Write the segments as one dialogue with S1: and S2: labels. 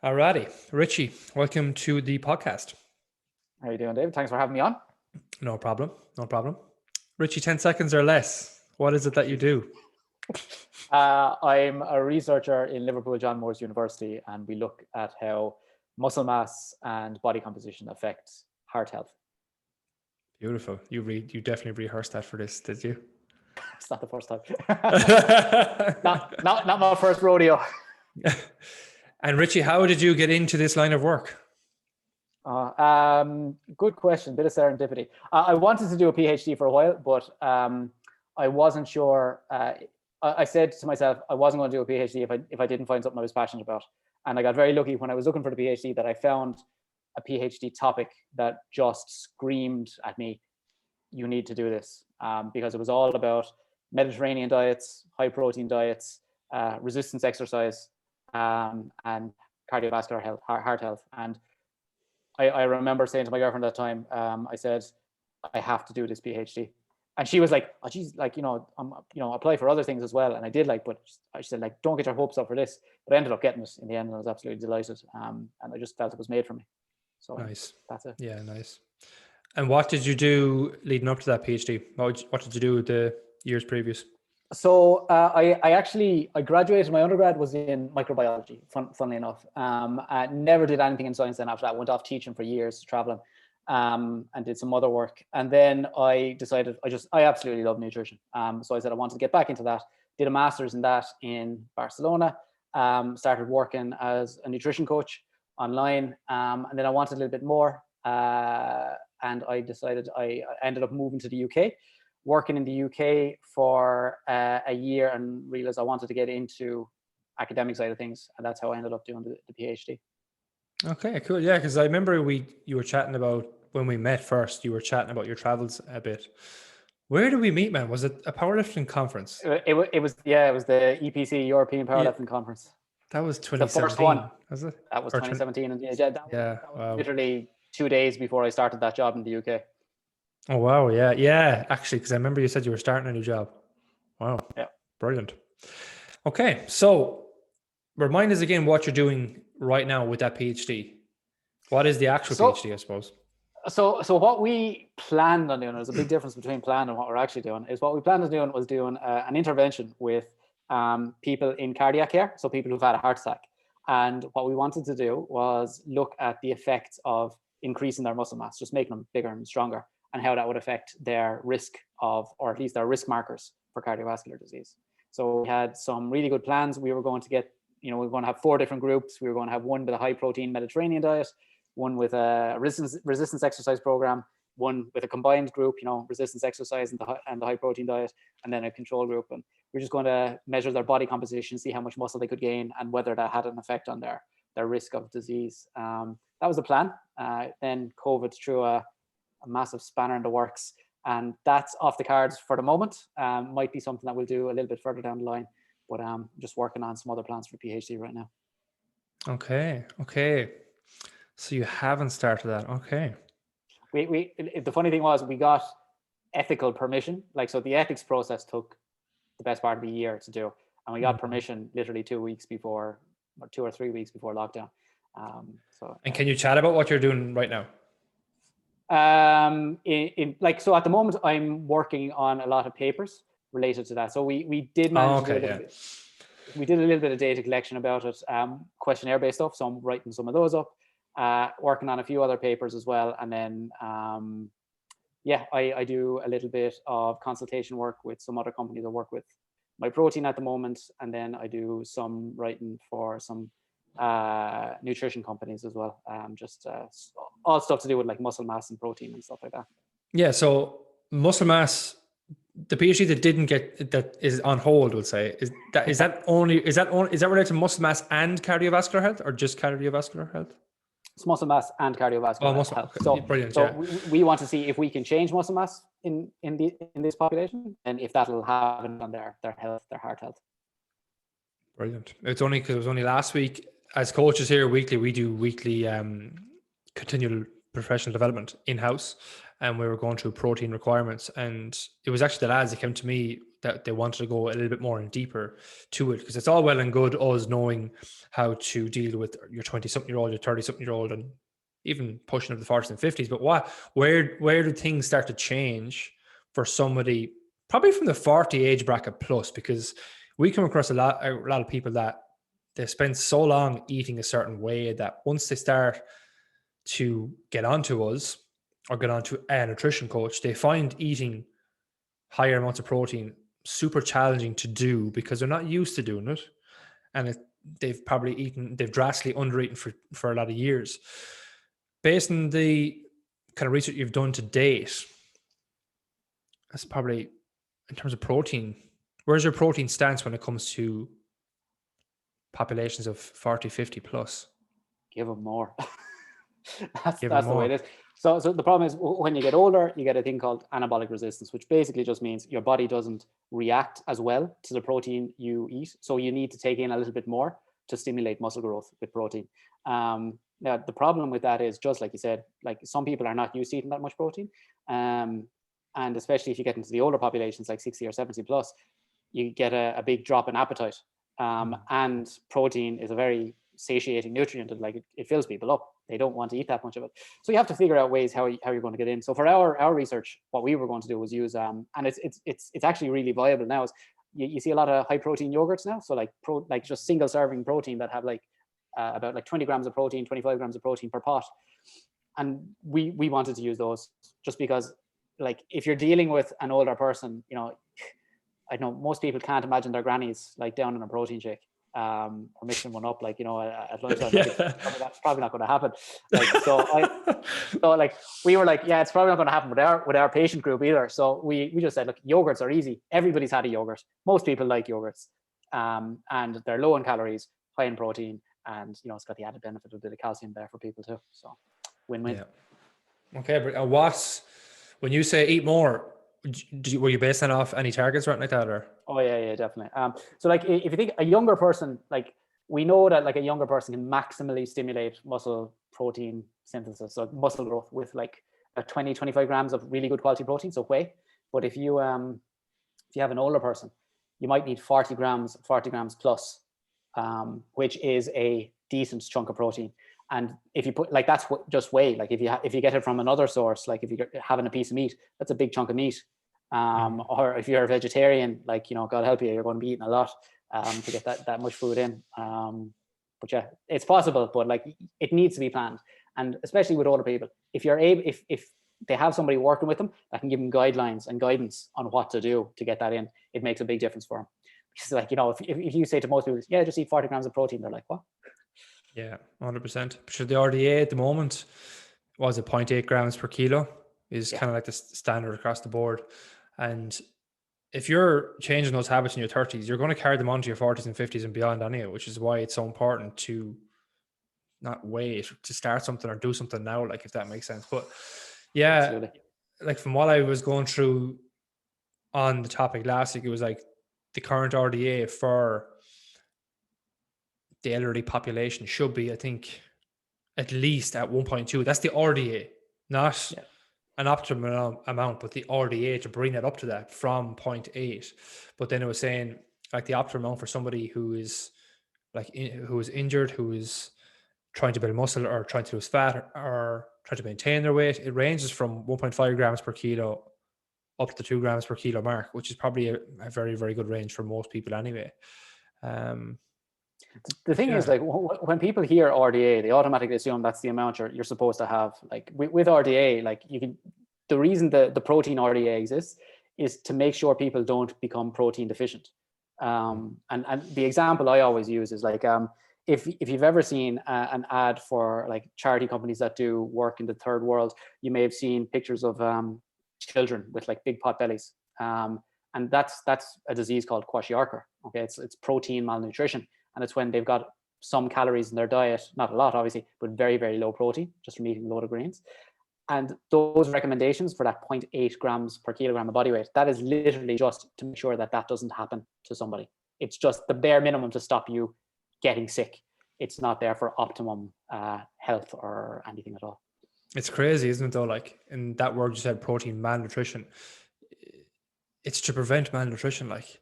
S1: Alrighty, Richie, welcome to the podcast.
S2: How are you doing, Dave? Thanks for having me on.
S1: No problem, no problem. Richie, 10 seconds or less. What is it that you do?
S2: I'm a researcher in Liverpool John Moores University, and we look at how muscle mass and body composition affect heart health.
S1: Beautiful. You definitely rehearsed that for this, did you?
S2: It's not the first time. not my first rodeo.
S1: And Richie, how did you get into this line of work?
S2: Good question. Bit of serendipity. I wanted to do a PhD for a while, but I wasn't sure. I said to myself, I wasn't going to do a PhD if I didn't find something I was passionate about. And I got very lucky when I was looking for the PhD that I found a PhD topic that just screamed at me, you need to do this, because it was all about Mediterranean diets, high protein diets, resistance exercise, and cardiovascular health, heart health. And I remember saying to my girlfriend at that time, I said, I have to do this PhD. And she was like, oh, geez, like, apply for other things as well. And I did, but I said, don't get your hopes up for this. But I ended up getting it in the end, and I was absolutely delighted. And I just felt it was made for me. So
S1: nice.
S2: That's it.
S1: Yeah, nice. And what did you do leading up to that PhD? What did you do the years previous?
S2: So I graduated. My undergrad was in microbiology, funnily enough. I never did anything in science then after that. I went off teaching for years, traveling, and did some other work. And then I decided I absolutely love nutrition. So I said I wanted to get back into that. Did a master's in that in Barcelona. Started working as a nutrition coach online. And then I wanted a little bit more. And I decided I ended up moving to the UK. Working in the UK for a year, and realized I wanted to get into academic side of things, and that's how I ended up doing the PhD.
S1: Okay, cool. Yeah, because I remember you were chatting about when we met first. You were chatting about your travels a bit. Where did we meet, man? Was it a powerlifting conference?
S2: It was the EPC European Powerlifting Conference.
S1: That was 2017.
S2: The first one.
S1: Was it?
S2: That was 2017, and that was
S1: wow.
S2: Literally 2 days before I started that job in the UK.
S1: Oh, wow. Yeah. Actually, because I remember you said you were starting a new job. Wow.
S2: Yeah.
S1: Brilliant. Okay. So remind us again what you're doing right now with that PhD. What is the actual PhD, I suppose?
S2: So what we planned on doing, there's a big difference between plan and what we're actually doing, is what we planned on doing was doing an intervention with people in cardiac care. So people who've had a heart attack. And what we wanted to do was look at the effects of increasing their muscle mass, just making them bigger and stronger, and how that would affect their risk of, or at least their risk markers for cardiovascular disease. So we had some really good plans. We were going to get, we were going to have 4 different groups. We were going to have one with a high protein Mediterranean diet, one with a resistance exercise program, one with a combined group, resistance exercise and the high protein diet, and then a control group. And we're just going to measure their body composition, see how much muscle they could gain, and whether that had an effect on their risk of disease. That was the plan. Then COVID threw a massive spanner in the works, and that's off the cards for the moment. Might be something that we'll do a little bit further down the line, but just working on some other plans for PhD right now.
S1: Okay. So you haven't started that. Okay.
S2: The funny thing was we got ethical permission. So the ethics process took the best part of a year to do, and we got permission literally 2 weeks before, or 2 or 3 weeks before lockdown.
S1: And can you chat about what you're doing right now?
S2: So at the moment I'm working on a lot of papers related to that. So we did manage to do a little bit. We did a little bit of data collection about it, questionnaire based stuff. So I'm writing some of those up, working on a few other papers as well. And then I do a little bit of consultation work with some other companies. I work with My Protein at the moment, and then I do some writing for some nutrition companies as well. All stuff to do with muscle mass and protein and stuff like that.
S1: Yeah. So muscle mass, the PhD that is on hold, we'll say, is that related to muscle mass and cardiovascular health, or just cardiovascular health?
S2: It's muscle mass and cardiovascular health.
S1: So brilliant.
S2: So we want to see if we can change muscle mass in this population, and if that'll have an on their health, their heart health.
S1: Brilliant. It's only because it was only last week. As coaches here weekly, we do weekly continual professional development in-house, and we were going through protein requirements, and it was actually the lads that came to me that they wanted to go a little bit more and deeper to it, because it's all well and good us knowing how to deal with your 20-something-year-old, your 30-something-year-old, and even pushing up the 40s and 50s. But where do things start to change for somebody probably from the 40 age bracket plus? Because we come across a lot of people that they spend so long eating a certain way that once they start to get onto us or get onto a nutrition coach, they find eating higher amounts of protein super challenging to do because they're not used to doing it. And they've drastically undereaten for a lot of years. Based on the kind of research you've done to date, that's probably, in terms of protein, where's your protein stance when it comes to populations of 40, 50 plus?
S2: Give them more. that's
S1: Give them
S2: the way
S1: more.
S2: it is. So the problem is when you get older, you get a thing called anabolic resistance, which basically just means your body doesn't react as well to the protein you eat. So you need to take in a little bit more to stimulate muscle growth with protein. Now, the problem with that is, just like you said, like some people are not used to eating that much protein. And especially if you get into the older populations, like 60 or 70 plus, you get a big drop in appetite. And protein is a very satiating nutrient, and like it fills people up. They don't want to eat that much of it. So you have to figure out ways how you're going to get in. So for our research, what we were going to do was use, and it's actually really viable now, is you see a lot of high protein yogurts now. So like just single serving protein that have like about like 20 grams of protein, 25 grams of protein per pot. And we wanted to use those just because, like, if you're dealing with an older person, you know, I know most people can't imagine their grannies like down in a protein shake or mixing one up, like, you know, at lunchtime.
S1: Yeah.
S2: That's probably not going to happen. Like, so like we were like, yeah, it's probably not going to happen with our patient group either. So we just said, look, yogurts are easy. Everybody's had a yogurt. Most people like yogurts, and they're low in calories, high in protein, and you know, it's got the added benefit of a bit of calcium there for people too. So win-win.
S1: Yeah. Okay, but when you say eat more, were you basing off any targets or anything like that, or?
S2: Oh yeah, definitely. So like if you think a younger person, like we know that like a younger person can maximally stimulate muscle protein synthesis, so muscle growth, with like 20, 25 grams of really good quality protein, so whey. But if you have an older person, you might need 40 grams plus, which is a decent chunk of protein. And if you put, like, that's just whey. Like if you get it from another source, like if you're having a piece of meat, that's a big chunk of meat. Or if you're a vegetarian, like, you know, God help you, you're going to be eating a lot to get that much food in. But yeah, it's possible, but like it needs to be planned. And especially with older people, if you're able, if they have somebody working with them that can give them guidelines and guidance on what to do to get that in, it makes a big difference for them. Because, like, you know, if you say to most people, yeah, just eat 40 grams of protein, they're like, what?
S1: Yeah, 100%. Because the RDA at the moment was it 0.8 grams per kilo is kind of like the standard across the board. And if you're changing those habits in your 30s, you're going to carry them on to your 40s and 50s and beyond anyway, which is why it's so important to not wait to start something or do something now, like, if that makes sense. But yeah, absolutely. Like from what I was going through on the topic last week, it was like the current RDA for the elderly population should be, I think, at least at 1.2. That's the RDA, not an optimal amount, but the RDA to bring that up to that from 0.8. But then it was saying like the optimal amount for somebody who is like who is injured, who is trying to build muscle or trying to lose fat or trying to maintain their weight, it ranges from 1.5 grams per kilo up to the 2 grams per kilo mark, which is probably a very, very good range for most people anyway.
S2: The thing is, like, when people hear RDA, they automatically assume that's the amount you're supposed to have. Like with RDA, like the reason the protein RDA exists is to make sure people don't become protein deficient. And the example I always use is like, if you've ever seen an ad for like charity companies that do work in the third world, you may have seen pictures of children with like big pot bellies. And that's a disease called kwashiorkor. Okay, it's protein malnutrition. And it's when they've got some calories in their diet, not a lot, obviously, but very, very low protein, just from eating a load of grains. And those recommendations for that 0.8 grams per kilogram of body weight, that is literally just to make sure that doesn't happen to somebody. It's just the bare minimum to stop you getting sick. It's not there for optimum health or anything at all.
S1: It's crazy, isn't it, though? Like, in that word you said, protein malnutrition. it's to prevent malnutrition. Like,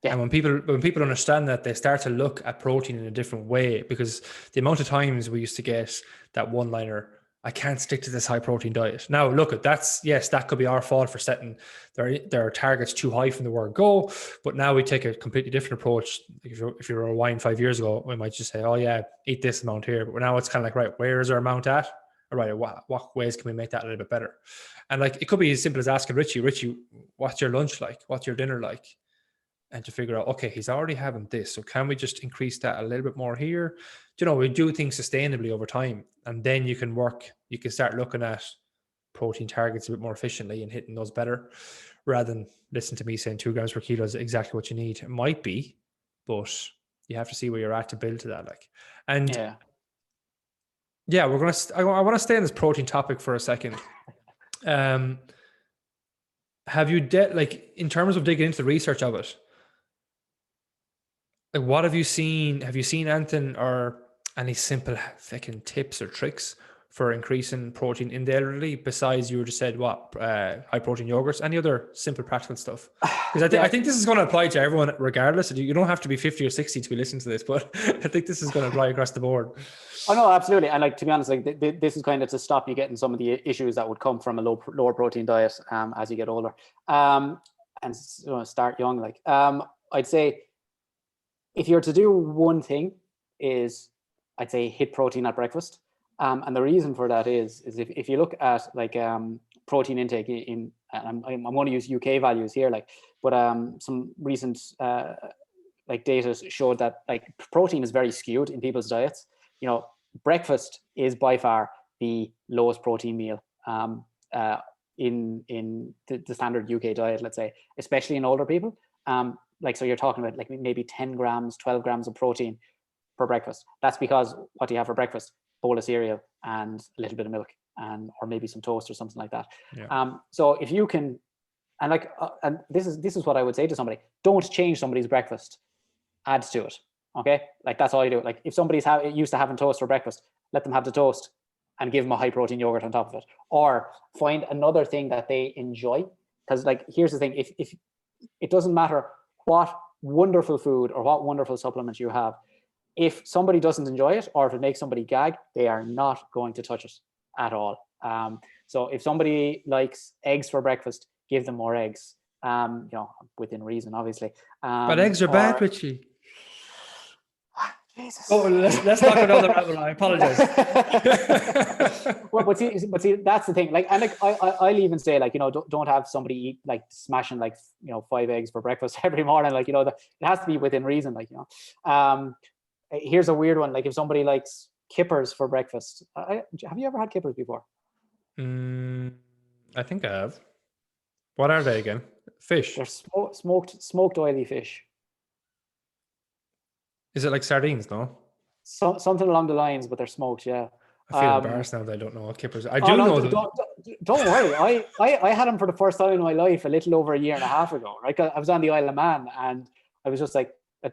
S2: Yeah.
S1: and when people understand that, they start to look at protein in a different way, because the amount of times we used to get that one liner, I can't stick to this high protein diet. Now, look at that's, yes, that could be our fault for setting their targets too high from the word go. But now we take a completely different approach. If you're a wine 5 years ago, we might just say, oh yeah, eat this amount here. But now it's kind of like, right, where is our amount at? All right, what ways can we make that a little bit better? And like, it could be as simple as asking Richie, what's your lunch like? What's your dinner like? And to figure out, okay, he's already having this, so can we just increase that a little bit more here? You know, we do things sustainably over time, and then you can start looking at protein targets a bit more efficiently and hitting those better, rather than listen to me saying 2 grams per kilo is exactly what you need. It might be, but you have to see where you're at to build to that. Like, and yeah, I want to stay on this protein topic for a second. Have you like, in terms of digging into the research of it, like, what have you seen? Have you seen anything or any simple fucking tips or tricks for increasing protein in the elderly, besides you just said high protein yogurts? Any other simple practical stuff? Because I think this is going to apply to everyone regardless. You don't have to be 50 or 60 to be listening to this, but I think this is going to apply across the board.
S2: Oh no, absolutely. And like, to be honest, like this is kind of to stop you getting some of the issues that would come from a lower protein diet as you get older, and start young. Like, I'd say, if you're to do one thing, is I'd say hit protein at breakfast. And the reason for that is if you look at like protein intake in, and I'm going to use UK values here, like, but some recent like data showed that like protein is very skewed in people's diets. You know, breakfast is by far the lowest protein meal in the standard UK diet, let's say, especially in older people. Like, so you're talking about like maybe 10 grams, 12 grams of protein per breakfast. That's because what do you have for breakfast? Bowl of cereal and a little bit of milk, or maybe some toast or something like that. Yeah. So if you can, and like, and this is what I would say to somebody: don't change somebody's breakfast, add to it. Okay, like, that's all you do. Like, if somebody's used to having toast for breakfast, let them have the toast and give them a high protein yogurt on top of it, or find another thing that they enjoy. Because like, here's the thing: if it doesn't matter what wonderful food or what wonderful supplement you have, if somebody doesn't enjoy it, or if it makes somebody gag, they are not going to touch it at all. So if somebody likes eggs for breakfast, give them more eggs, you know, within reason, obviously.
S1: But eggs are bad, Richie.
S2: Jesus.
S1: Oh, let's not go down the rabbit hole. I apologize.
S2: Well, but see, that's the thing. Like, and like, I'll even say, like, you know, don't have somebody eat like smashing like, you know, 5 eggs for breakfast every morning. Like, you know, it has to be within reason. Like, you know, here's a weird one. Like, if somebody likes kippers for breakfast, have you ever had kippers before?
S1: I think I have. What are they again? Fish.
S2: They're smoked oily fish.
S1: Is it like sardines? No.
S2: Something along the lines, but they're smoked. Yeah.
S1: I feel embarrassed now that I don't know what kippers are. I do know them.
S2: Don't worry. I had them for the first time in my life a little over a year and a half ago. Right, I was on the Isle of Man, and I was just like,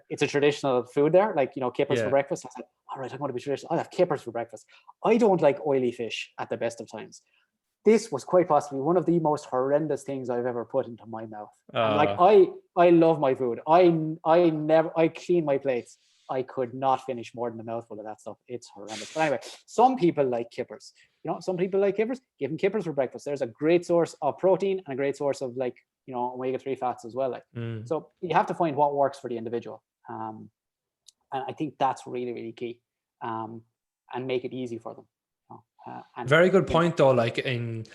S2: it's a traditional food there, like, you know, kippers for breakfast. I said, all right, I'm going to be traditional. I'll have kippers for breakfast. I don't like oily fish at the best of times. This was quite possibly one of the most horrendous things I've ever put into my mouth. Like, I love my food. I clean my plates. I could not finish more than a mouthful of that stuff. It's horrendous. But anyway, some people like kippers. You know, some people like kippers. Give them kippers for breakfast. There's a great source of protein and a great source of, like, you know, omega-3 fats as well. Like, so you have to find what works for the individual. And I think that's really, really key. And make it easy for them. And
S1: very good point, though, like, in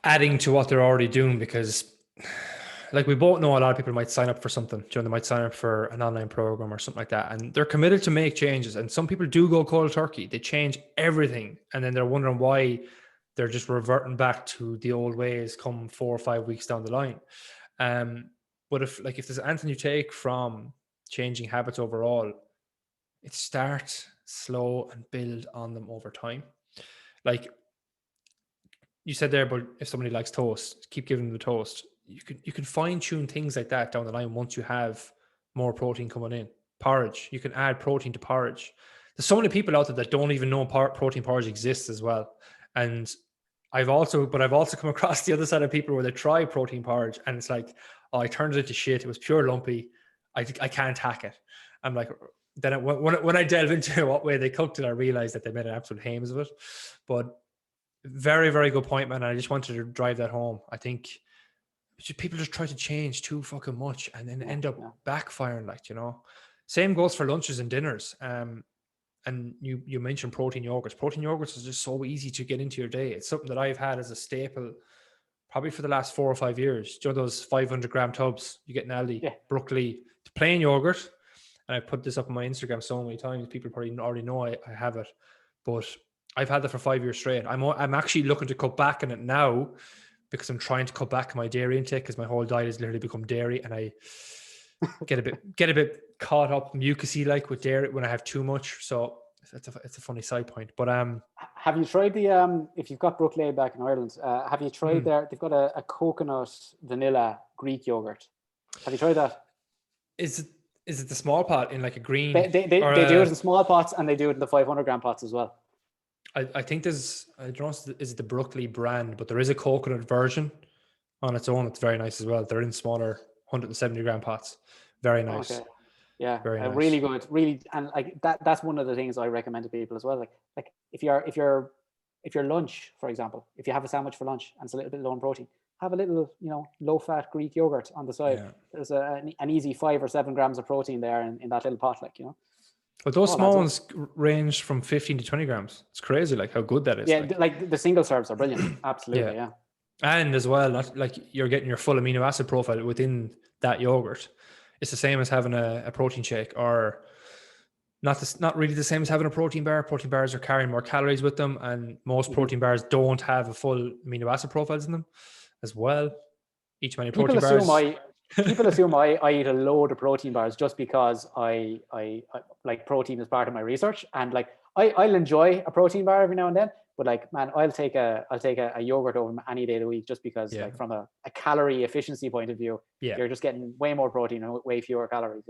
S1: adding to what they're already doing, because like, we both know a lot of people might sign up for something. You know, they might sign up for an online program or something like that, and they're committed to make changes. And some people do go cold turkey. They change everything, and then they're wondering why they're just reverting back to the old ways come 4 or 5 weeks down the line. But if there's anything you take from changing habits overall, it starts slow and build on them over time. Like you said there, but if somebody likes toast, keep giving them the toast. You can fine tune things like that down the line once you have more protein coming in. Porridge, you can add protein to porridge. There's so many people out there that don't even know protein porridge exists as well. And I've also come across the other side of people where they try protein porridge and it's like, Oh, I turned it into shit. It was pure lumpy. I can't hack it. I'm like, then when I delve into what way they cooked it, I realized that they made an absolute hames of it. But very, very good point, man. I just wanted to drive that home. I think people just try to change too fucking much and then end up backfiring, like, you know. Same goes for lunches and dinners. And you mentioned protein yogurts. Protein yogurts is just so easy to get into your day. It's something that I've had as a staple probably for the last 4 or 5 years. Do you know those 500-gram tubs you get in Aldi?
S2: Yeah.
S1: Broccoli, plain yogurt. And I put this up on my Instagram so many times. People probably already know I have it. But I've had that for 5 years straight. I'm actually looking to cut back on it now because I'm trying to cut back my dairy intake because my whole diet has literally become dairy, and I get a bit caught up mucousy like with dairy when I have too much. So it's a funny side point. But
S2: have you tried the if you've got Brook Lane back in Ireland, have you tried they've got a coconut vanilla Greek yogurt. Have you tried that? Is
S1: it the small pot in like a green?
S2: They do it in small pots, and they do it in the 500-gram pots as well.
S1: I think there's, I don't know, is it the Broccoli brand, but there is a coconut version on its own. It's very nice as well. They're in smaller 170-gram pots. Very nice. Okay.
S2: Yeah,
S1: very nice.
S2: Really good. Really, and like that's one of the things I recommend to people as well. Like if your lunch, for example, if you have a sandwich for lunch and it's a little bit low in protein, have a little, low-fat Greek yogurt on the side. Yeah. There's an easy 5 or 7 grams of protein there in that little pot, like,
S1: But those small ones range from 15 to 20 grams. It's crazy, like how good that is.
S2: Yeah, like the single serves are brilliant. Absolutely, yeah.
S1: And as well, not like you're getting your full amino acid profile within that yogurt. It's the same as having a protein shake, or not really the same as having a protein bar. Protein bars are carrying more calories with them, and most protein bars don't have a full amino acid profiles in them as well. Each many protein bars.
S2: People assume I eat a load of protein bars just because I like protein as part of my research, and like I'll enjoy a protein bar every now and then, but like, man, I'll take a yogurt over any day of the week just because like from a calorie efficiency point of view, you're just getting way more protein and way fewer calories.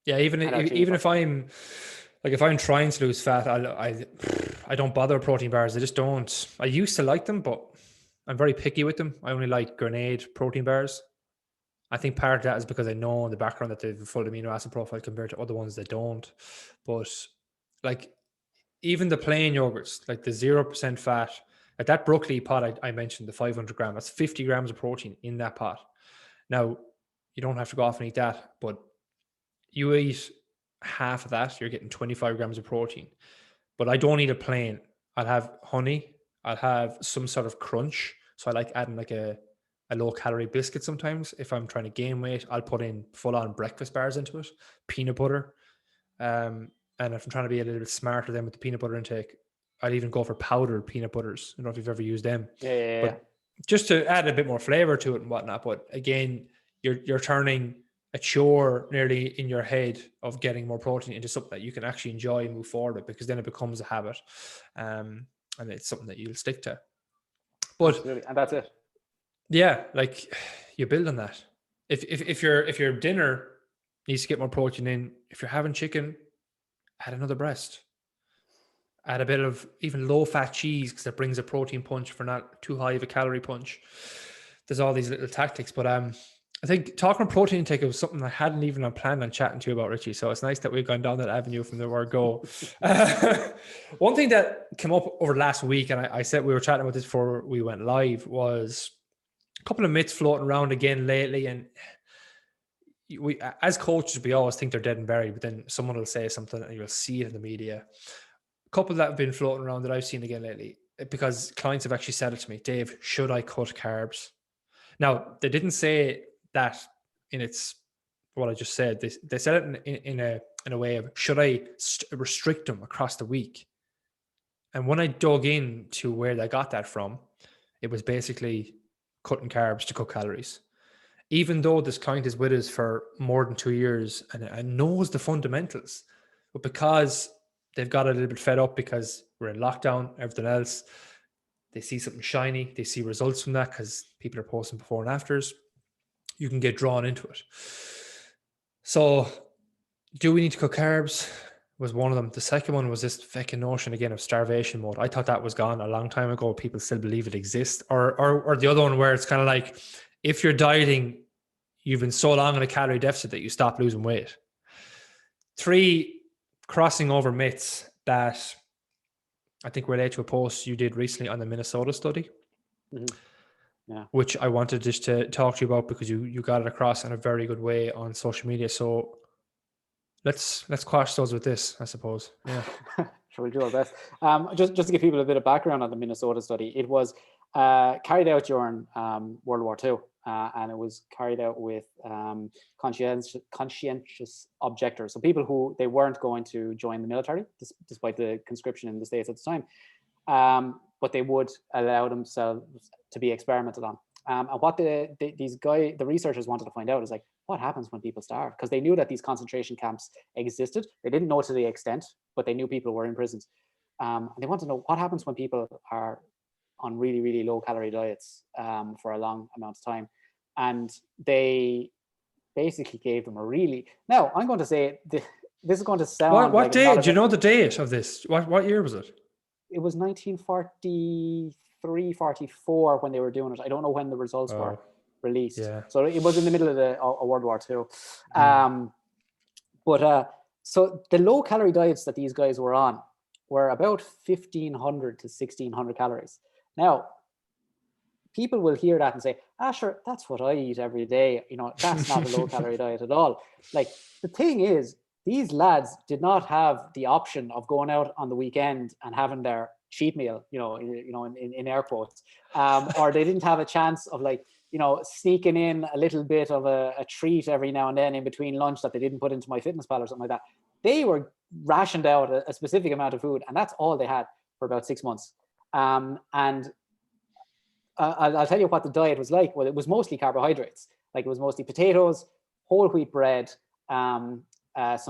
S1: Even if I'm trying to lose fat, I don't bother with protein bars. I just don't. I used to like them, but I'm very picky with them. I only like Grenade protein bars. I think part of that is because I know in the background that they have a full amino acid profile compared to other ones that don't. But like even the plain yogurts, like the 0% fat, like that broccoli pot I mentioned, the 500 gram, that's 50 grams of protein in that pot. Now, you don't have to go off and eat that, but you eat half of that, you're getting 25 grams of protein. But I don't eat it plain. I'll have honey. I'll have some sort of crunch. So I like adding like a low calorie biscuit sometimes. If I'm trying to gain weight, I'll put in full on breakfast bars into it, peanut butter. And if I'm trying to be a little bit smarter then with the peanut butter intake, I'd even go for powdered peanut butters. I don't know if you've ever used them.
S2: But
S1: just to add a bit more flavor to it and whatnot. But again, you're turning a chore nearly in your head of getting more protein into something that you can actually enjoy and move forward with, because then it becomes a habit. And it's something that you'll stick to. But
S2: absolutely. And that's it.
S1: Yeah, like you build on that. If your dinner needs to get more protein in, if you're having chicken, add another breast. Add a bit of even low-fat cheese because it brings a protein punch for not too high of a calorie punch. There's all these little tactics, but I think talking about protein intake was something I hadn't even planned on chatting to you about, Richie. So it's nice that we've gone down that avenue from the word go. One thing that came up over last week, and I said we were chatting about this before we went live, was couple of myths floating around again lately, and we as coaches we always think they're dead and buried, but then someone will say something and you'll see it in the media. A couple that have been floating around that I've seen again lately, because clients have actually said it to me: Dave, should I cut carbs? Now they didn't say that in its what I just said. They said it in a way of, should I restrict them across the week? And when I dug into where they got that from, it was basically cutting carbs to cut calories. Even though this client is with us for more than 2 years and knows the fundamentals, but because they've got a little bit fed up because we're in lockdown, everything else, they see something shiny, they see results from that because people are posting before and afters, you can get drawn into it. So do we need to cut carbs? Was one of them. The second one was this fucking notion again of starvation mode. I thought that was gone a long time ago. People still believe it exists. Or the other one where it's kind of like, if you're dieting, you've been so long in a calorie deficit that you stop losing weight. 3 crossing over myths that I think relate to a post you did recently on the Minnesota study, which I wanted just to talk to you about because you got it across in a very good way on social media. So let's quash those with this, I suppose. Yeah.
S2: Sure, we'll do our best. Just to give people a bit of background on the Minnesota study, it was carried out during World War II, and it was carried out with conscientious objectors, so people who they weren't going to join the military, despite the conscription in the States at the time, but they would allow themselves to be experimented on. And what the researchers wanted to find out is like, what happens when people starve? Because they knew that these concentration camps existed. They didn't know to the extent, but they knew people were in prisons. And they want to know what happens when people are on really, really low calorie diets for a long amount of time. And they basically gave them a really, now I'm going to say, this is going to sound
S1: what date? Do you know the date of this? What year was it?
S2: It was 1943, 44 when they were doing it. I don't know when the results were released. Yeah. So it was in the middle of World War II. So the low calorie diets that these guys were on were about 1,500 to 1,600 calories. Now, people will hear that and say, sure, that's what I eat every day. You know, that's not a low calorie diet at all. Like, the thing is, these lads did not have the option of going out on the weekend and having their cheat meal, in air quotes, or they didn't have a chance of sneaking in a little bit of a treat every now and then in between lunch that they didn't put into MyFitnessPal or something like that. They were rationed out a specific amount of food, and that's all they had for about 6 months. And I'll tell you what the diet was like. Well, it was mostly carbohydrates. Like, it was mostly potatoes, whole wheat bread, some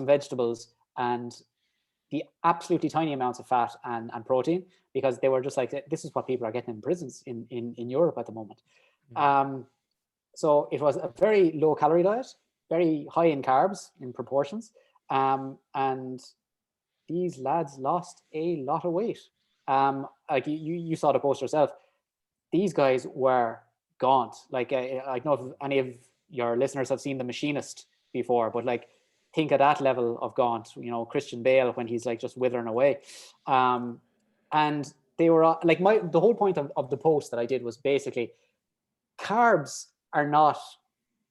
S2: vegetables, and the absolutely tiny amounts of fat and protein, because they were just like, this is what people are getting in prisons in Europe at the moment. So it was a very low calorie diet, very high in carbs in proportions. And these lads lost a lot of weight. Like you saw the post yourself. These guys were gaunt. Like, I don't know if any of your listeners have seen The Machinist before, but like, think of that level of gaunt, Christian Bale when he's like just withering away. And they were like, the whole point of the post that I did was basically, carbs are not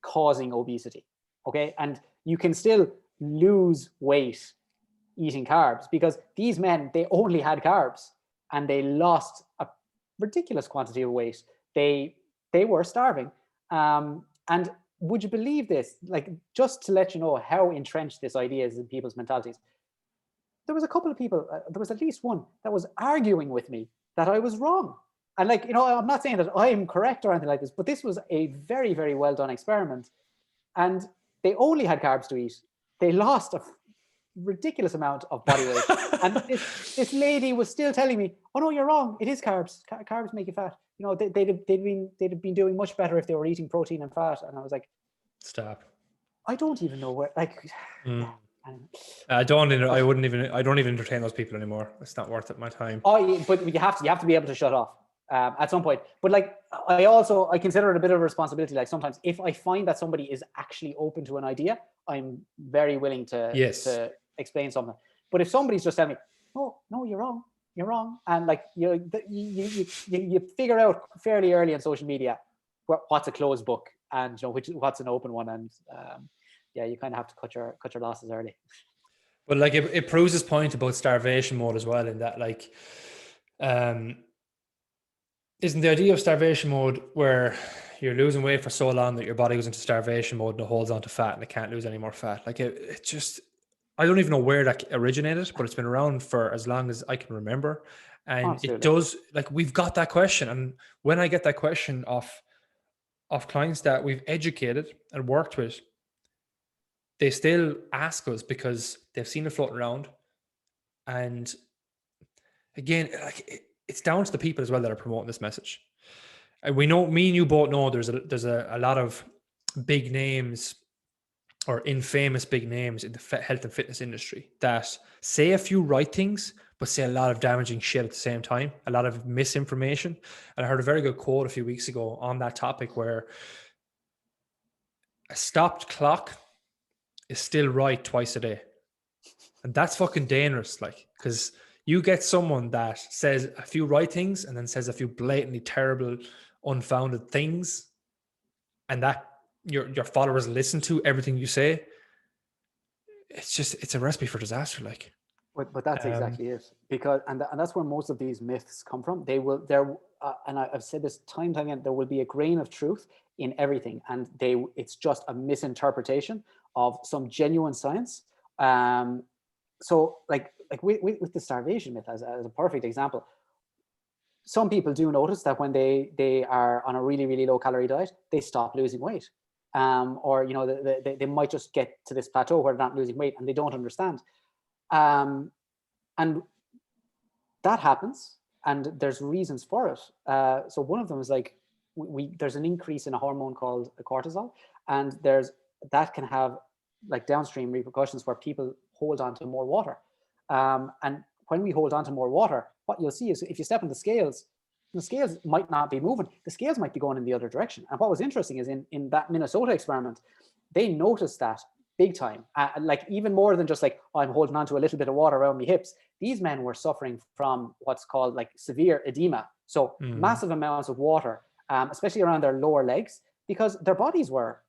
S2: causing obesity. Okay. And you can still lose weight eating carbs, because these men, they only had carbs and they lost a ridiculous quantity of weight. They were starving. And would you believe this? Like, just to let you know how entrenched this idea is in people's mentalities, there was a couple of people, there was at least one that was arguing with me that I was wrong. And like, I'm not saying that I'm correct or anything like this, but this was a very, very well done experiment. And they only had carbs to eat. They lost a ridiculous amount of body weight. And this lady was still telling me, oh no, you're wrong. It is carbs. Carbs make you fat. They'd have been doing much better if they were eating protein and fat. And I was like,
S1: stop.
S2: I don't even know where, like,
S1: I don't even entertain those people anymore. It's not worth it, my time.
S2: Oh, but you have to be able to shut off at some point. But like, I consider it a bit of a responsibility. Like, sometimes if I find that somebody is actually open to an idea, I'm very willing to explain something. But if somebody's just telling me, no, you're wrong, and like, you figure out fairly early on social media what's a closed book and what's an open one, and you kind of have to cut your losses early.
S1: But like, it proves his point about starvation mode as well, in that, like, isn't the idea of starvation mode where you're losing weight for so long that your body goes into starvation mode and it holds on to fat and it can't lose any more fat? Like, it just, I don't even know where that originated, but it's been around for as long as I can remember. And Absolutely. It does, like, we've got that question. And when I get that question of clients that we've educated and worked with, they still ask us because they've seen it floating around. And again, like, it's down to the people as well that are promoting this message. And we know, me and you both know, there's a lot of big names, or infamous big names, in the health and fitness industry that say a few right things, but say a lot of damaging shit at the same time, a lot of misinformation. And I heard a very good quote a few weeks ago on that topic, where a stopped clock is still right twice a day. And that's fucking dangerous, like, because you get someone that says a few right things and then says a few blatantly terrible, unfounded things, and that your followers listen to everything you say. It's a recipe for disaster, like.
S2: But that's exactly it, because and that's where most of these myths come from. And I've said this time and time again, there will be a grain of truth in everything, and it's just a misinterpretation of some genuine science. So like with the starvation myth as a perfect example, some people do notice that when they are on a really, really low calorie diet, they stop losing weight. Or, you know, they might just get to this plateau where they're not losing weight and they don't understand. And that happens, and there's reasons for it. So one of them is like, there's an increase in a hormone called cortisol, and that can have like downstream repercussions where people hold on to more water. And when we hold on to more water, what you'll see is if you step on the scales might not be moving. The scales might be going in the other direction. And what was interesting is in that Minnesota experiment, they noticed that big time, like even more than just like, oh, I'm holding on to a little bit of water around my hips. These men were suffering from what's called like severe edema. So massive amounts of water, especially around their lower legs, because their bodies were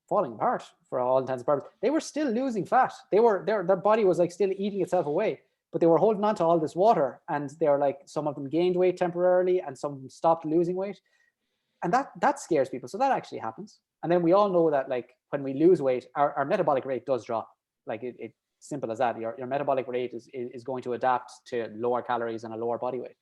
S2: falling apart for all intents and purposes. They were still losing fat. Their body was like still eating itself away, but they were holding on to all this water, and they're like, some of them gained weight temporarily and some of them stopped losing weight. And that scares people. So that actually happens. And then we all know that like when we lose weight, our metabolic rate does drop. Like it's simple as that. Your metabolic rate is going to adapt to lower calories and a lower body weight.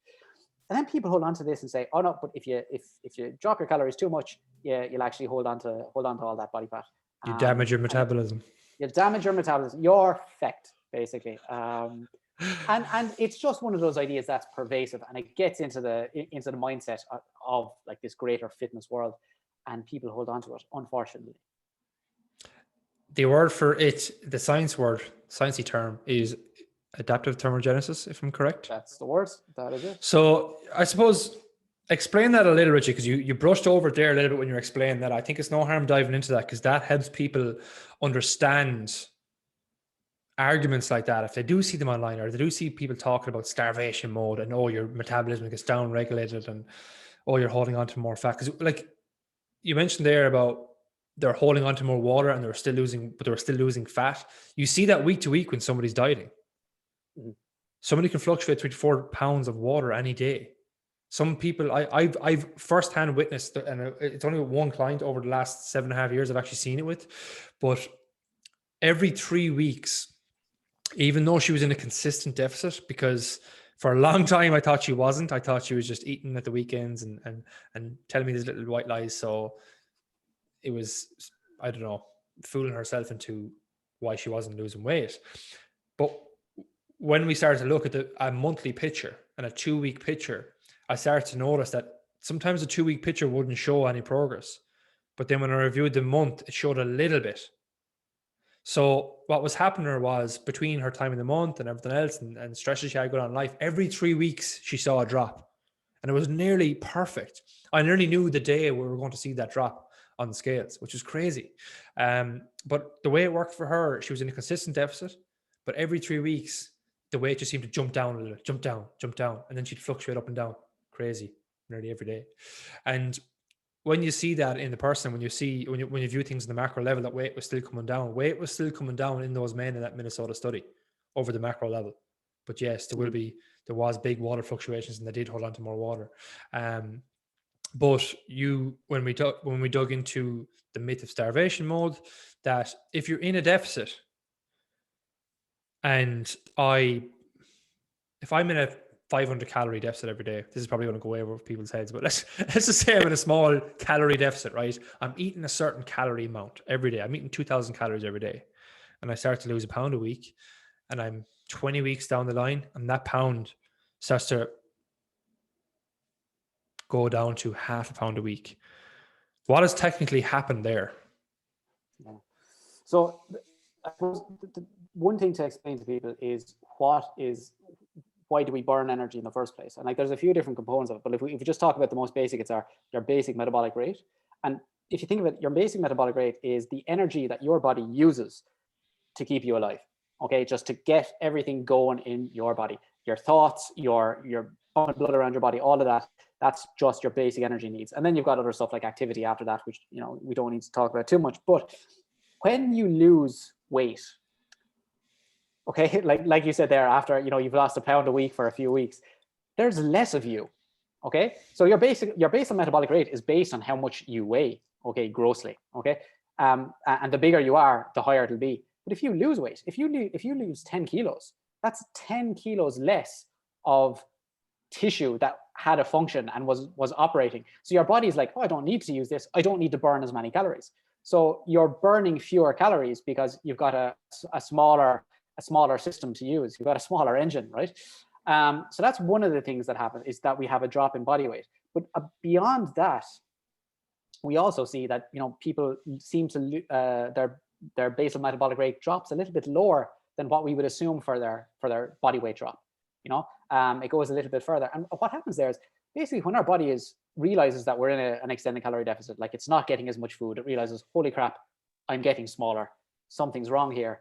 S2: And then people hold on to this and say, oh no, but if you drop your calories too much, yeah, you'll actually hold on to all that body fat.
S1: You damage your metabolism.
S2: You damage your metabolism. You're fecked, basically. And it's just one of those ideas that's pervasive, and it gets into the mindset of like this greater fitness world, and people hold on to it, unfortunately.
S1: The word for it, the sciencey term, is adaptive thermogenesis, if I'm correct.
S2: That's the word. That is it.
S1: So I suppose explain that a little, Richie, because you brushed over it there a little bit when you were explaining that. I think it's no harm diving into that, because that helps people understand arguments like that. If they do see them online, or they do see people talking about starvation mode and, oh, your metabolism gets down regulated, and, oh, you're holding on to more fat. Because like you mentioned there about they're holding on to more water and they were still losing fat. You see that week to week when somebody's dieting. Somebody can fluctuate 3 to 4 pounds of water any day. Some people, I've firsthand witnessed, and it's only one client over the last 7.5 years I've actually seen it with, but every 3 weeks, even though she was in a consistent deficit, because for a long time I thought she wasn't. I thought she was just eating at the weekends and telling me these little white lies. So it was, I don't know, fooling herself into why she wasn't losing weight. But when we started to look at a monthly picture and a 2-week picture, I started to notice that sometimes a 2-week picture wouldn't show any progress. But then when I reviewed the month, it showed a little bit. So what was happening was, between her time in the month and everything else and stresses she had going on in life, every 3 weeks she saw a drop. And it was nearly perfect. I nearly knew the day we were going to see that drop on the scales, which was crazy. But the way it worked for her, she was in a consistent deficit, but every 3 weeks, the weight just seemed to jump down a little, jump down. And then she'd fluctuate up and down. Crazy, nearly every day. And when you see that in the person, when you view things in the macro level, that weight was still coming down. Weight was still coming down in those men in that Minnesota study over the macro level. But yes, there was big water fluctuations, and they did hold on to more water. But when we dug into the myth of starvation mode, that if you're in a deficit, and if I'm in a 500 calorie deficit every day, this is probably going to go over people's heads, but let's just say I'm in a small calorie deficit, right? I'm eating a certain calorie amount every day. I'm eating 2,000 calories every day, and I start to lose a pound a week, and I'm 20 weeks down the line, and that pound starts to go down to half a pound a week. What has technically happened there?
S2: Yeah. So I suppose the one thing to explain to people is why do we burn energy in the first place? And like, there's a few different components of it, but if we just talk about the most basic, it's your basic metabolic rate. And if you think of it, your basic metabolic rate is the energy that your body uses to keep you alive. Okay, just to get everything going in your body, your thoughts, your pumping blood around your body, all of that. That's just your basic energy needs. And then you've got other stuff like activity after that, which, you know, we don't need to talk about too much. But when you lose weight, okay, like you said there, after, you know, you've lost 1 pound a week for a few weeks, there's less of you. Okay, so your basal metabolic rate is based on how much you weigh. Okay, grossly. Okay, and the bigger you are, the higher it'll be. But if you lose weight, if you lose 10 kilos, that's 10 kilos less of tissue that had a function and was operating. So your body's like, oh, I don't need to use this. I don't need to burn as many calories. So you're burning fewer calories because you've got a smaller system to use. You've got a smaller engine, right? So that's one of the things that happen, is that we have a drop in body weight. But beyond that, we also see that, you know, people seem to their basal metabolic rate drops a little bit lower than what we would assume for their body weight drop. You know, it goes a little bit further. And what happens there is basically when our body realizes that we're in an extended calorie deficit, like it's not getting as much food, it realizes, holy crap, I'm getting smaller. Something's wrong here.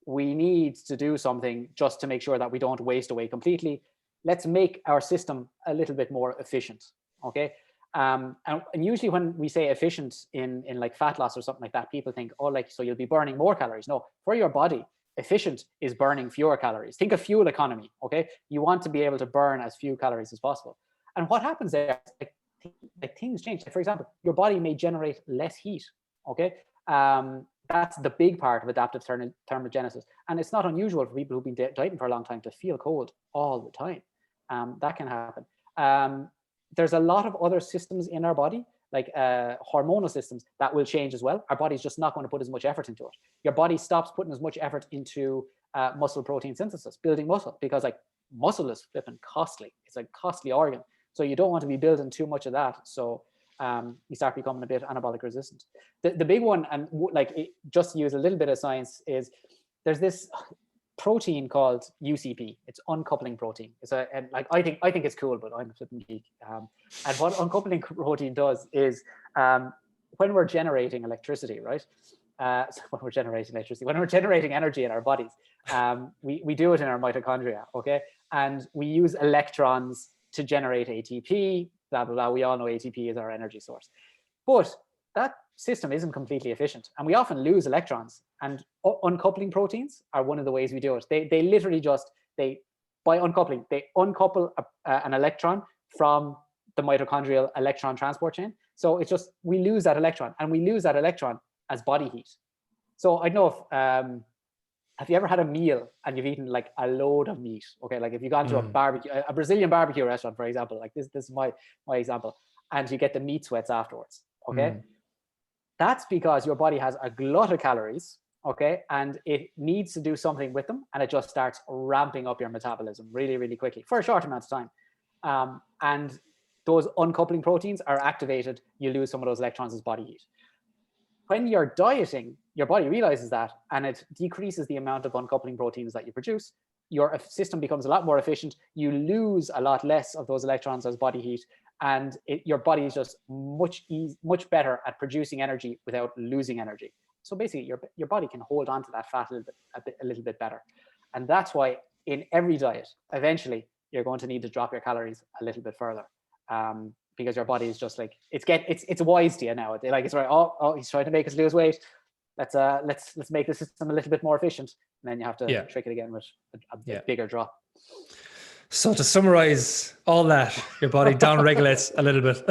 S2: We need to do something just to make sure that we don't waste away completely. Let's make our system a little bit more efficient. Okay. And usually when we say efficient in like fat loss or something like that, people think, oh, like, so you'll be burning more calories. No, for your body, efficient is burning fewer calories. Think of fuel economy. Okay. You want to be able to burn as few calories as possible. And what happens there, like things change. Like, for example, your body may generate less heat. Okay. That's the big part of adaptive thermogenesis. And it's not unusual for people who've been dieting for a long time to feel cold all the time. That can happen. There's a lot of other systems in our body, like hormonal systems, that will change as well. Our body's just not going to put as much effort into it. Your body stops putting as much effort into muscle protein synthesis, building muscle, because like muscle is flipping costly. It's a costly organ. So you don't want to be building too much of that. So you start becoming a bit anabolic resistant. The big one, and like just to use a little bit of science, is there's this protein called UCP. It's uncoupling protein. It's and like I think it's cool, but I'm a flipping geek. And what uncoupling protein does is when we're generating electricity, right? When we're generating energy in our bodies, we do it in our mitochondria, okay? And we use electrons to generate ATP. Blah blah blah. We all know ATP is our energy source, but that system isn't completely efficient, and we often lose electrons. And uncoupling proteins are one of the ways we do it. They literally just by uncoupling, they uncouple an electron from the mitochondrial electron transport chain. So it's just we lose that electron, and we lose that electron as body heat. So I don't know if have you ever had a meal and you've eaten like a load of meat? Okay, like if you've gone to a barbecue, a Brazilian barbecue restaurant, for example, like this is my example, and you get the meat sweats afterwards. Okay, that's because your body has a glut of calories. Okay, and it needs to do something with them, and it just starts ramping up your metabolism really, really quickly for a short amount of time. And those uncoupling proteins are activated. You lose some of those electrons as body heat. When you're dieting, your body realizes that, and it decreases the amount of uncoupling proteins that you produce. Your system becomes a lot more efficient. You lose a lot less of those electrons as body heat, and your body is just much better at producing energy without losing energy. So basically, your body can hold on to that fat a little bit better. And that's why in every diet, eventually, you're going to need to drop your calories a little bit further. Because your body is just like it's wise to you now. Like it's right. Oh, he's trying to make us lose weight. Let's make the system a little bit more efficient. And then you have to trick it again with a bigger drop.
S1: So to summarize all that, your body down-regulates a little bit.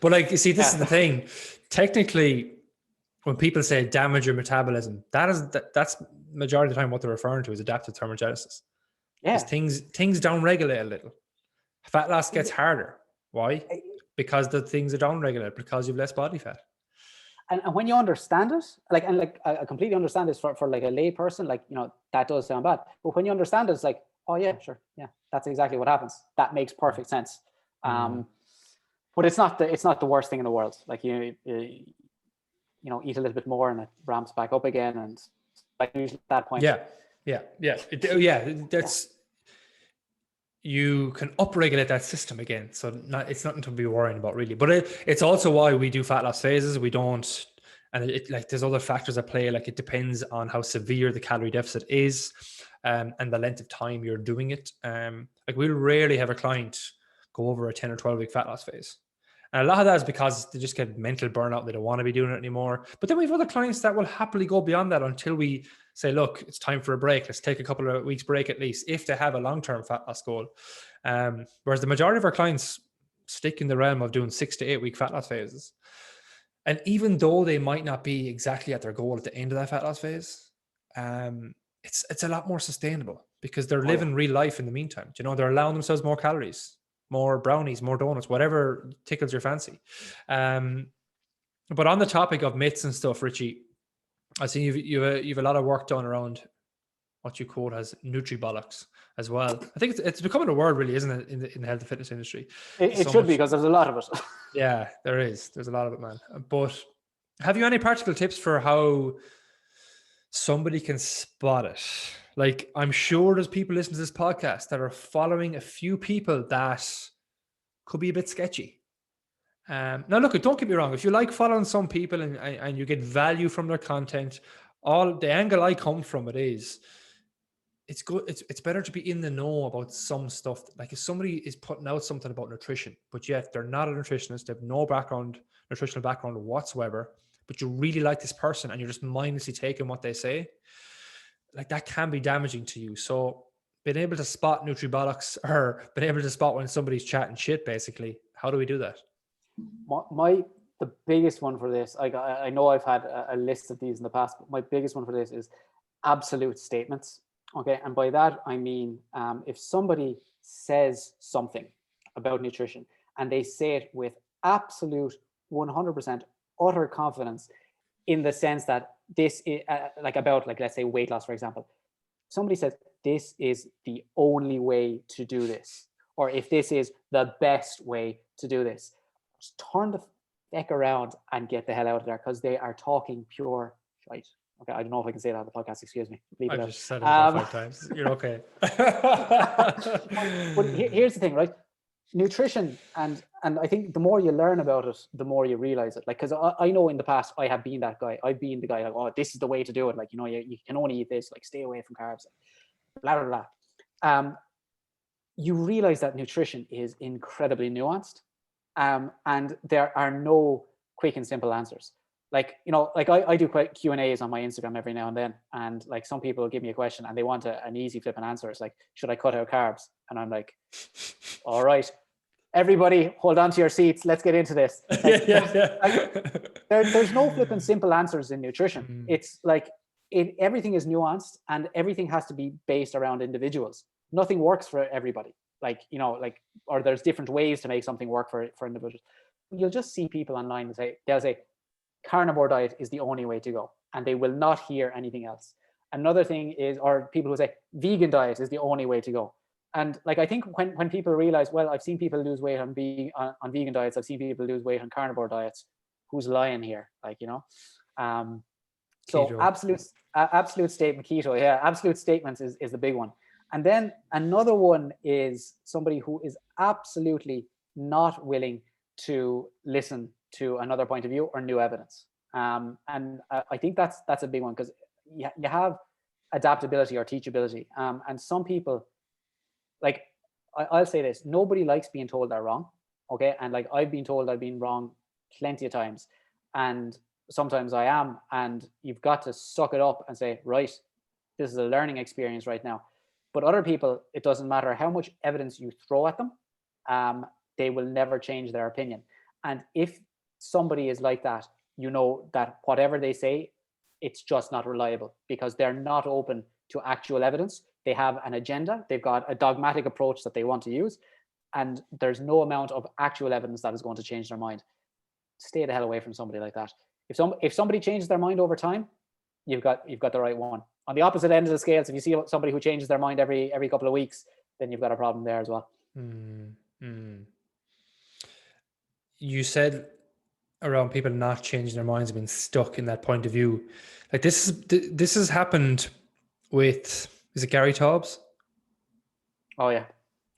S1: But like, you see, this is the thing. Technically, when people say damage your metabolism, that's majority of the time what they're referring to is adaptive thermogenesis.
S2: Yeah.
S1: Things down-regulate a little. Fat loss gets harder. Why? Because the things are down-regulated, because you've less body fat.
S2: And when you understand it, I completely understand this for like a lay person, like, you know, that does sound bad. But when you understand it, it's like, oh yeah, sure. Yeah, that's exactly what happens. That makes perfect sense. But it's not the worst thing in the world. Like you know, eat a little bit more and it ramps back up again. And like usually at that point.
S1: Yeah. That's, you can upregulate that system again. So it's nothing to be worrying about really. But it's also why we do fat loss phases. We don't, and like there's other factors at play. Like it depends on how severe the calorie deficit is, and the length of time you're doing it. Like we'll rarely have a client go over a 10 or 12 week fat loss phase. And a lot of that is because they just get mental burnout. They don't want to be doing it anymore. But then we have other clients that will happily go beyond that until we say, look, it's time for a break. Let's take a couple of weeks break at least, if they have a long-term fat loss goal. Whereas the majority of our clients stick in the realm of doing 6 to 8 week fat loss phases. And even though they might not be exactly at their goal at the end of that fat loss phase, it's a lot more sustainable because they're living real life in the meantime. You know, they're allowing themselves more calories, more brownies, more donuts, whatever tickles your fancy. But on the topic of myths and stuff, Richie, I see you've a lot of work done around what you quote as Nutribollocks as well. I think it's becoming a word, really, isn't it, in the health and fitness industry?
S2: It should be, because there's a lot of it.
S1: Yeah, there is. There's a lot of it, man. But have you any practical tips for how somebody can spot it? Like, I'm sure there's people listening to this podcast that are following a few people that could be a bit sketchy. Now, look, don't get me wrong. If you like following some people and you get value from their content, all the angle I come from it is, it's good. It's better to be in the know about some stuff. Like if somebody is putting out something about nutrition, but yet they're not a nutritionist, they have no nutritional background whatsoever, but you really like this person and you're just mindlessly taking what they say, like that can be damaging to you. So being able to spot Nutribollocks, or being able to spot when somebody's chatting shit, basically, how do we do that?
S2: The biggest one for this, I know I've had a list of these in the past, but my biggest one for this is absolute statements. Okay, and by that I mean if somebody says something about nutrition and they say it with absolute 100% utter confidence, in the sense that this is like let's say weight loss, for example. Somebody says this is the only way to do this, or if this is the best way to do this, just turn the feck around and get the hell out of there, because they are talking pure shite. Okay, I don't know if I can say that on the podcast. Excuse me.
S1: I just said it about 5 times. You're okay.
S2: But here's the thing, right? Nutrition, and I think the more you learn about it, the more you realize it. Like, because I know in the past I have been that guy. I've been the guy like, oh, this is the way to do it. Like, you know, you can only eat this. Like, stay away from carbs. Blah blah blah. You realize that nutrition is incredibly nuanced, and there are no quick and simple answers. Like, you know, like I do quite Q&As on my Instagram every now and then, and like some people give me a question and they want an easy flipping answer. It's like, should I cut out carbs? And I'm like, all right, everybody hold on to your seats, let's get into this. Like, there's no flipping simple answers in nutrition. It's like everything is nuanced, and everything has to be based around individuals. Nothing works for everybody. Like, you know, like, or there's different ways to make something work for individuals. You'll just see people online and they'll say carnivore diet is the only way to go, and they will not hear anything else. Another thing is, or people who say vegan diet is the only way to go. And like, I think when people realize, well, I've seen people lose weight on vegan diets, I've seen people lose weight on carnivore diets, who's lying here? Like, you know, so keto. absolute statement, keto. Yeah. Absolute statements is the big one. And then another one is somebody who is absolutely not willing to listen to another point of view or new evidence. And I think that's a big one, because you have adaptability or teachability. And some people, like, I'll say this, nobody likes being told they're wrong. Okay. And like, I've been told I've been wrong plenty of times, and sometimes I am, and you've got to suck it up and say, right, this is a learning experience right now. But other people, it doesn't matter how much evidence you throw at them, they will never change their opinion. And if somebody is like that, you know that whatever they say, it's just not reliable, because they're not open to actual evidence. They have an agenda. They've got a dogmatic approach that they want to use, and there's no amount of actual evidence that is going to change their mind. Stay the hell away from somebody like that. If somebody changes their mind over time, you've got the right one. On the opposite end of the scales, if you see somebody who changes their mind every couple of weeks, then you've got a problem there as well.
S1: You said around people not changing their minds, being stuck in that point of view. Like, this has happened with, is it Gary Taubes?
S2: Oh yeah.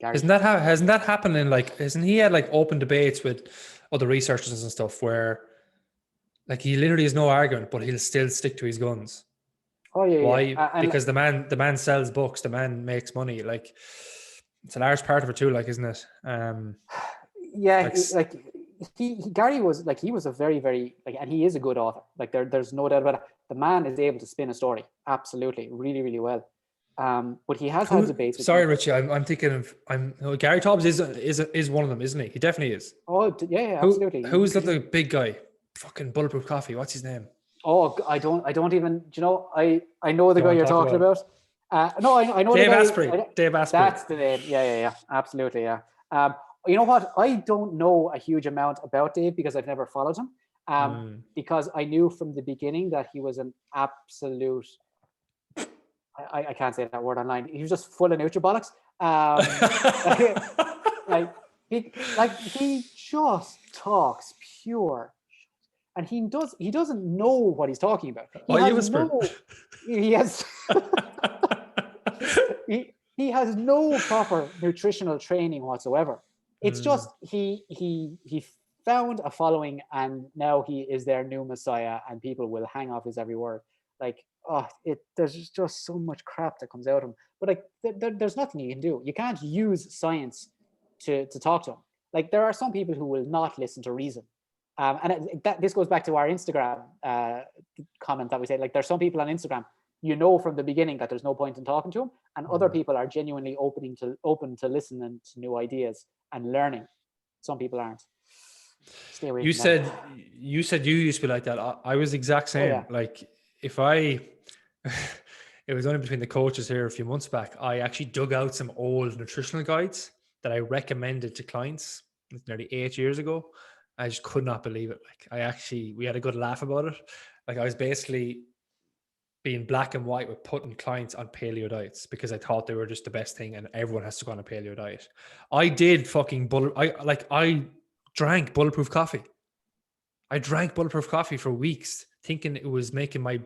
S2: Gary.
S1: Hasn't that happened in like, hasn't he had like open debates with other researchers and stuff where like he literally has no argument, but he'll still stick to his guns?
S2: Oh yeah,
S1: Why?
S2: yeah.
S1: Because the man sells books, the man makes money. Like it's a large part of it too, like, isn't it?
S2: Yeah, Gary was like, he was a very, very like, and he is a good author. Like there's no doubt about it. The man is able to spin a story, absolutely, really, really well. But he has had debates.
S1: Sorry, Richie, I'm thinking of Gary Tobbs is one of them, isn't he? He definitely is.
S2: Oh yeah, absolutely.
S1: Who's the big guy? Fucking Bulletproof Coffee. What's his name?
S2: Oh, I don't even. You know, I know the guy you're talking about. No, I know
S1: Dave
S2: the guy.
S1: Asprey. Dave Asprey.
S2: That's the name. Yeah. Absolutely, yeah. You know what? I don't know a huge amount about Dave because I've never followed him. Because I knew from the beginning that he was an absolute. I can't say that word online. He was just full of Nutribollocks. He just talks pure. And he doesn't know what he's talking about. He has no proper nutritional training whatsoever. It's just he found a following, and now he is their new messiah, and people will hang off his every word. Like, there's just so much crap that comes out of him. But like, there's nothing you can do. You can't use science to talk to him. Like, there are some people who will not listen to reason. This goes back to our Instagram comment that we said, like, there's some people on Instagram, you know, from the beginning that there's no point in talking to them, and other people are genuinely open to listening to new ideas and learning. Some people aren't. Stay away. You
S1: said you used to be like that. I was the exact same.
S2: Yeah.
S1: Like, if it was only between the coaches here a few months back, I actually dug out some old nutritional guides that I recommended to clients nearly 8 years ago. I just could not believe it. Like, we had a good laugh about it. Like, I was basically being black and white with putting clients on paleo diets because I thought they were just the best thing and everyone has to go on a paleo diet. I did I drank bulletproof coffee. I drank bulletproof coffee for weeks thinking it was making my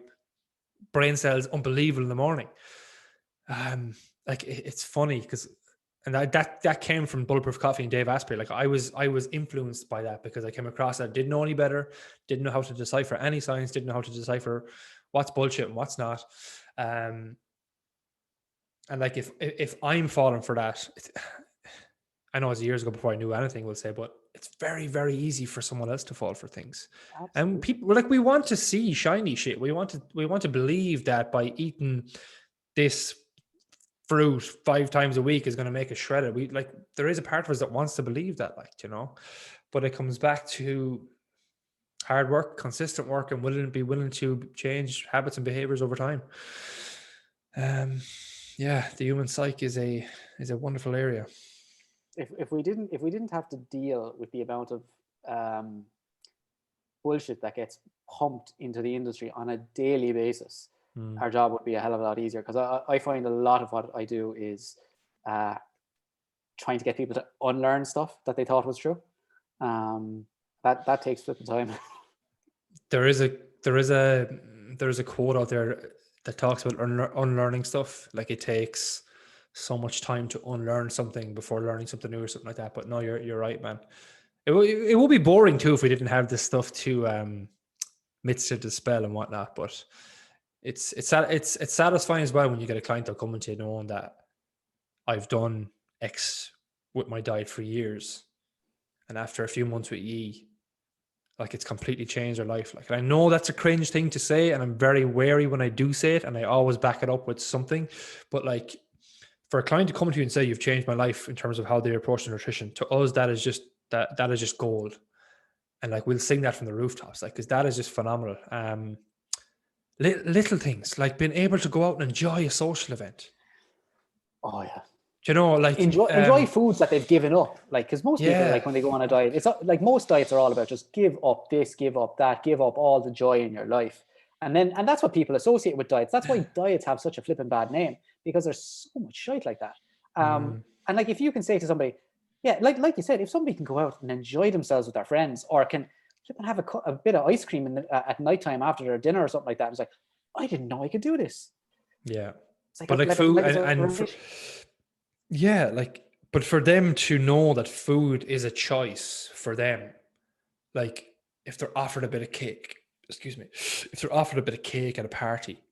S1: brain cells unbelievable in the morning. It's funny because, and that came from Bulletproof Coffee and Dave Asprey. Like, I was influenced by that because I came across that, didn't know any better, didn't know how to decipher any science, didn't know how to decipher what's bullshit and what's not. And like, if I'm falling for that, I know it was years ago before I knew anything, we'll say, but it's very, very easy for someone else to fall for things. Absolutely. And people, like, we want to see shiny shit. We want to believe that by eating this fruit 5 times a week is going to make us shredded. There is a part of us that wants to believe that, like, you know, but it comes back to hard work, consistent work, and willing to change habits and behaviors over time. The human psyche is a wonderful area.
S2: If we didn't have to deal with the amount of bullshit that gets pumped into the industry on a daily basis, our job would be a hell of a lot easier. Because I find a lot of what I do is trying to get people to unlearn stuff that they thought was true. That takes flipping time.
S1: There is a quote out there that talks about unlearning stuff. Like, it takes so much time to unlearn something before learning something new or something like that. But no, you're right, man. It would be boring too if we didn't have this stuff to midst to dispel and whatnot. But it's satisfying as well when you get a client that'll come into you knowing that I've done X with my diet for years, and after a few months with ye, like, it's completely changed their life. Like, and I know that's a cringe thing to say, and I'm very wary when I do say it, and I always back it up with something. But like, for a client to come to you and say you've changed my life in terms of how they approach nutrition, to us, that is just gold. And like, we'll sing that from the rooftops, like, because that is just phenomenal. Little things like being able to go out and enjoy a social event.
S2: Oh yeah.
S1: Do you know, like,
S2: enjoy foods that they've given up. Like, because most people, like, when they go on a diet, it's not, like, most diets are all about just give up this, give up that, give up all the joy in your life. And that's what people associate with diets. That's why diets have such a flipping bad name, because there's so much shit like that. And like, if you can say to somebody, yeah, like you said, if somebody can go out and enjoy themselves with their friends, or can have a bit of ice cream at nighttime after their dinner or something like that, it's like, I didn't know I could do this.
S1: Yeah.
S2: It's like,
S1: but like food and yeah, like But for them to know that food is a choice for them, like if they're offered a bit of cake, if they're offered a bit of cake at a party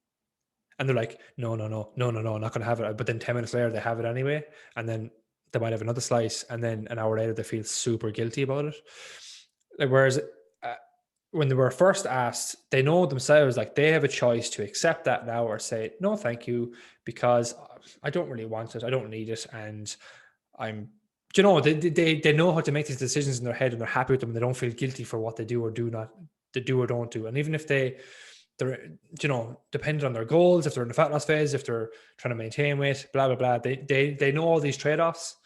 S1: and they're like, no, I'm not going to have it. But then 10 minutes later, they have it anyway. And then they might have another slice. And then an hour later, they feel super guilty about it. Like, whereas when they were first asked, they know themselves, like they have a choice to accept that now or say, no, thank you, because I don't really want it. I don't need it. And they know how to make these decisions in their head and they're happy with them and they don't feel guilty for what they do or don't do. And even if they're, dependent on their goals, if they're in the fat loss phase, if they're trying to maintain weight, blah, blah, blah, they know all these trade-offs.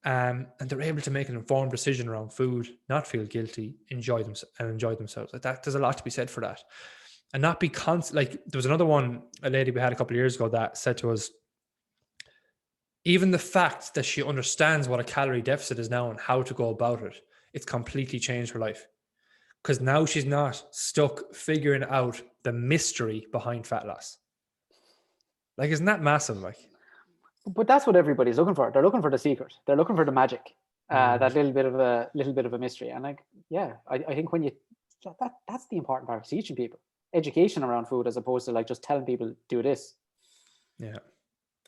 S1: And they're able to make an informed decision around food, not feel guilty, enjoy themselves. Like that, there's a lot to be said for that. And not be like there was another one, a lady we had a couple of years ago that said to us, even the fact that she understands what a calorie deficit is now and how to go about it, it's completely changed her life. Because now she's not stuck figuring out the mystery behind fat loss. Like, isn't that massive? Like,
S2: but that's what everybody's looking for. They're looking for the secret. They're looking for the magic. That little bit of a mystery. And like, yeah, I think when that's the important part of teaching people education around food, as opposed to like just telling people do this.
S1: Yeah.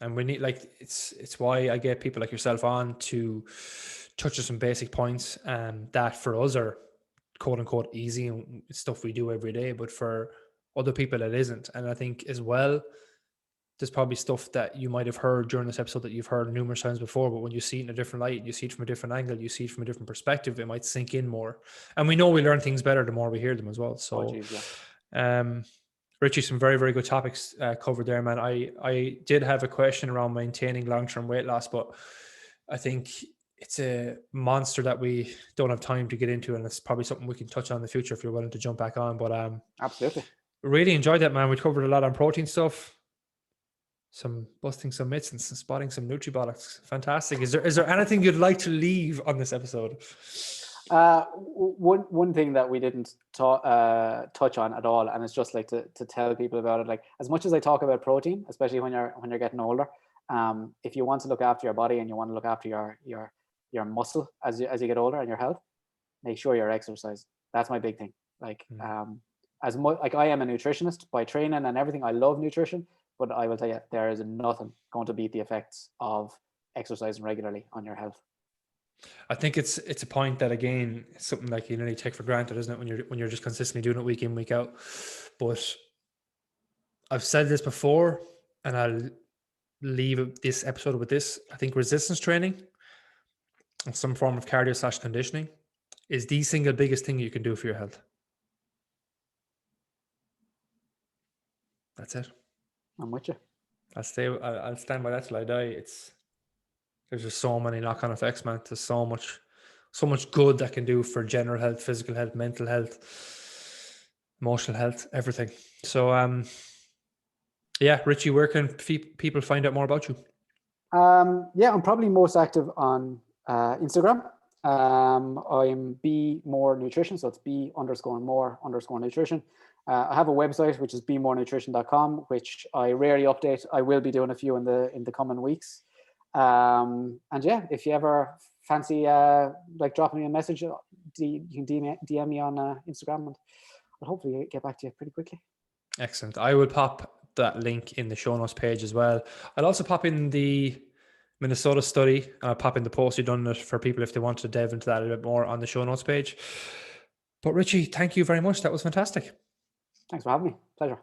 S1: And we need, like, it's why I get people like yourself on to touch on some basic points that for us are quote unquote easy and stuff we do every day, but for other people it isn't. And I think as well, there's probably stuff that you might have heard during this episode that you've heard numerous times before, but when you see it in a different light, you see it from a different angle, you see it from a different perspective, it might sink in more. And we know we learn things better the more we hear them as well. So, Richie, some very, very good topics covered there, man. I did have a question around maintaining long-term weight loss, but I think it's a monster that we don't have time to get into, and it's probably something we can touch on in the future if you're willing to jump back on. But
S2: absolutely,
S1: really enjoyed that, man. We covered a lot on protein stuff, some busting some myths and some spotting some Nutribollocks. Fantastic. Is there anything you'd like to leave on this episode?
S2: One thing that we didn't touch on at all, and it's just like to tell people about it. Like, as much as I talk about protein, especially when you're getting older, if you want to look after your body and you want to look after your muscle as you get older and your health, make sure you're exercising. That's my big thing. Like, as much like I am a nutritionist by training and everything. I love nutrition, but I will tell you, there is nothing going to beat the effects of exercising regularly on your health.
S1: I think it's a point that, again, it's something like you nearly take for granted, isn't it? When you're just consistently doing it week in, week out. But I've said this before, and I'll leave this episode with this. I think resistance training and some form of cardio / conditioning is the single biggest thing you can do for your health. That's it.
S2: I'm with you.
S1: I'll stand by that till I die. There's just so many knock-on effects, man. There's so much good that can do for general health, physical health, mental health, emotional health, everything. So, yeah, Richie, where can people find out more about you?
S2: I'm probably most active on Instagram. I'm B More Nutrition, so it's B_more_nutrition. I have a website which is bmorenutrition.com, which I rarely update. I will be doing a few in the coming weeks. And yeah, if you ever fancy like dropping me a message, you can DM me on Instagram, and I'll hopefully get back to you pretty quickly.
S1: Excellent. I will pop that link in the show notes page as well. I'll also pop in the Minnesota study, and I'll pop in the post you've done it for people if they want to delve into that a little bit more on the show notes page. But Richie, thank you very much. That was fantastic.
S2: Thanks for having me. Pleasure.